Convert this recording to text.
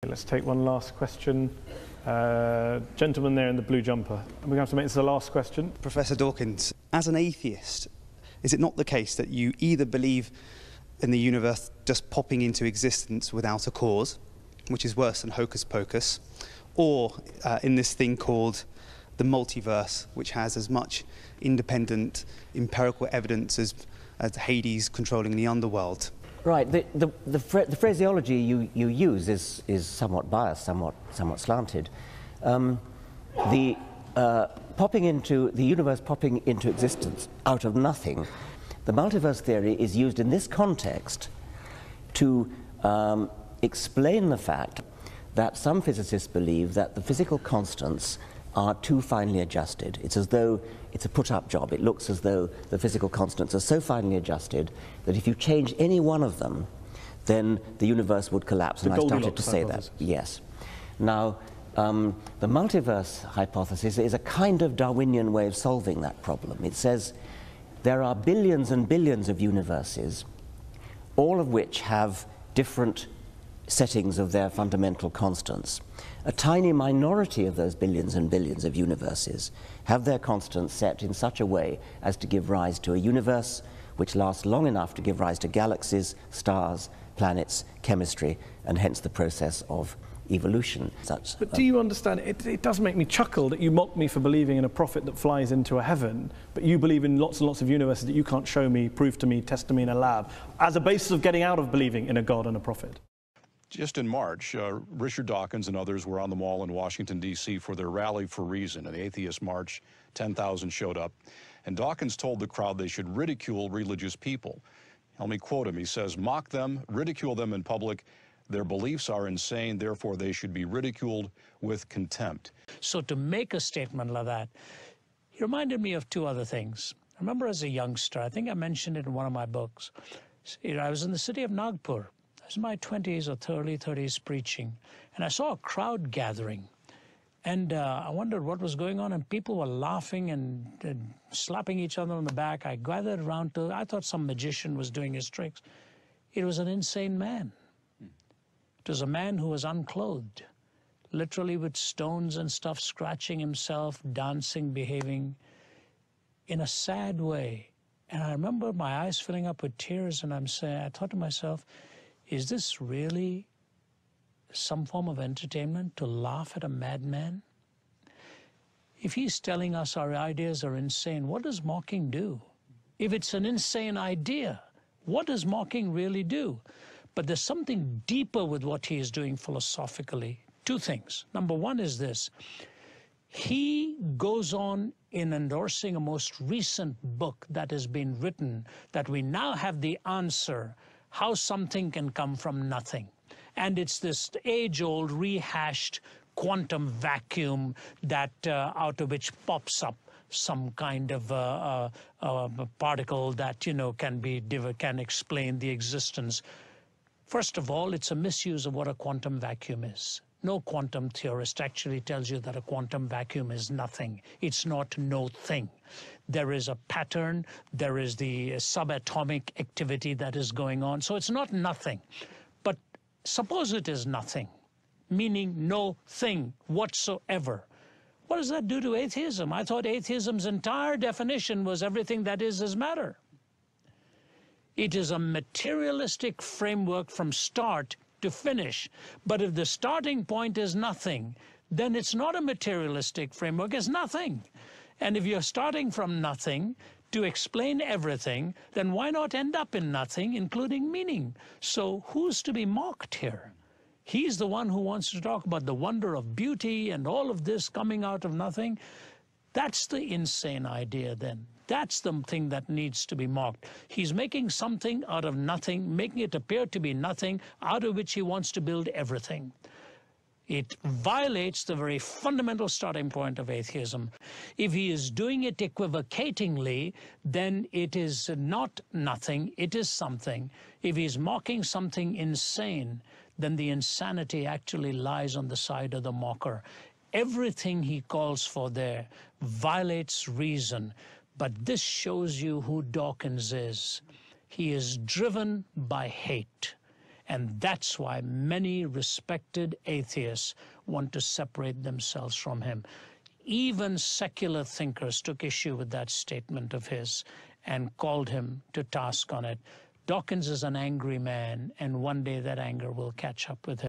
Let's take one last question. Gentleman there in the blue jumper. We're going to have to make this the last question. Professor Dawkins, as an atheist, is it not the case that you either believe in the universe just popping into existence without a cause, which is worse than hocus pocus, or in this thing called the multiverse, which has as much independent empirical evidence as Hades controlling the underworld? Right. The phraseology you use is somewhat biased, somewhat slanted. The universe popping into existence out of nothing. The multiverse theory is used in this context to explain the fact that some physicists believe that the physical constants are too finely adjusted. It's as though it's a put-up job. It looks as though the physical constants are so finely adjusted that if you change any one of them, then the universe would collapse. And I started to say that. Yes. Now, the multiverse hypothesis is a kind of Darwinian way of solving that problem. It says there are billions and billions of universes, all of which have different settings of their fundamental constants. A tiny minority of those billions and billions of universes have their constants set in such a way as to give rise to a universe which lasts long enough to give rise to galaxies, stars, planets, chemistry, and hence the process of evolution. But do you understand, it does make me chuckle that you mock me for believing in a prophet that flies into a heaven, but you believe in lots and lots of universes that you can't show me, prove to me, test to me in a lab, as a basis of getting out of believing in a God and a prophet. Just in March, Richard Dawkins and others were on the Mall in Washington, D.C. for their Rally for Reason, an atheist march. 10,000 showed up. And Dawkins told the crowd they should ridicule religious people. Let me quote him. He says, "Mock them, ridicule them in public. Their beliefs are insane, therefore they should be ridiculed with contempt." So to make a statement like that, he reminded me of two other things. I remember as a youngster, I think I mentioned it in one of my books, I was in the city of Nagpur. I was in my 20s or early 30s preaching, and I saw a crowd gathering. And I wondered what was going on, and people were laughing and slapping each other on the back. I gathered around I thought some magician was doing his tricks. It was an insane man. It was a man who was unclothed, literally with stones and stuff, scratching himself, dancing, behaving in a sad way. And I remember my eyes filling up with tears, and I thought to myself, is this really some form of entertainment, to laugh at a madman? If he's telling us our ideas are insane, what does mocking do? If it's an insane idea, what does mocking really do? But there's something deeper with what he is doing philosophically. Two things. Number one is this. He goes on in endorsing a most recent book that has been written, that we now have the answer how something can come from nothing. And it's this age-old rehashed quantum vacuum that out of which pops up some kind of a particle that, you know, can explain the existence. First of all, it's a misuse of what a quantum vacuum is. No quantum theorist actually tells you that a quantum vacuum is nothing. It's not no thing. There is a pattern, there is the subatomic activity that is going on, so it's not nothing. But suppose it is nothing, meaning no thing whatsoever. What does that do to atheism? I thought atheism's entire definition was everything that is matter. It is a materialistic framework from start to finish. But if the starting point is nothing, then it's not a materialistic framework, it's nothing. And if you're starting from nothing to explain everything, then why not end up in nothing, including meaning? So who's to be mocked here? He's the one who wants to talk about the wonder of beauty and all of this coming out of nothing. That's the insane idea then. That's the thing that needs to be mocked. He's making something out of nothing, making it appear to be nothing, out of which he wants to build everything. It violates the very fundamental starting point of atheism. If he is doing it equivocatingly, then it is not nothing, it is something. If he's mocking something insane, then the insanity actually lies on the side of the mocker. Everything he calls for there violates reason. But this shows you who Dawkins is. He is driven by hate. And that's why many respected atheists want to separate themselves from him. Even secular thinkers took issue with that statement of his and called him to task on it. Dawkins is an angry man, and one day that anger will catch up with him.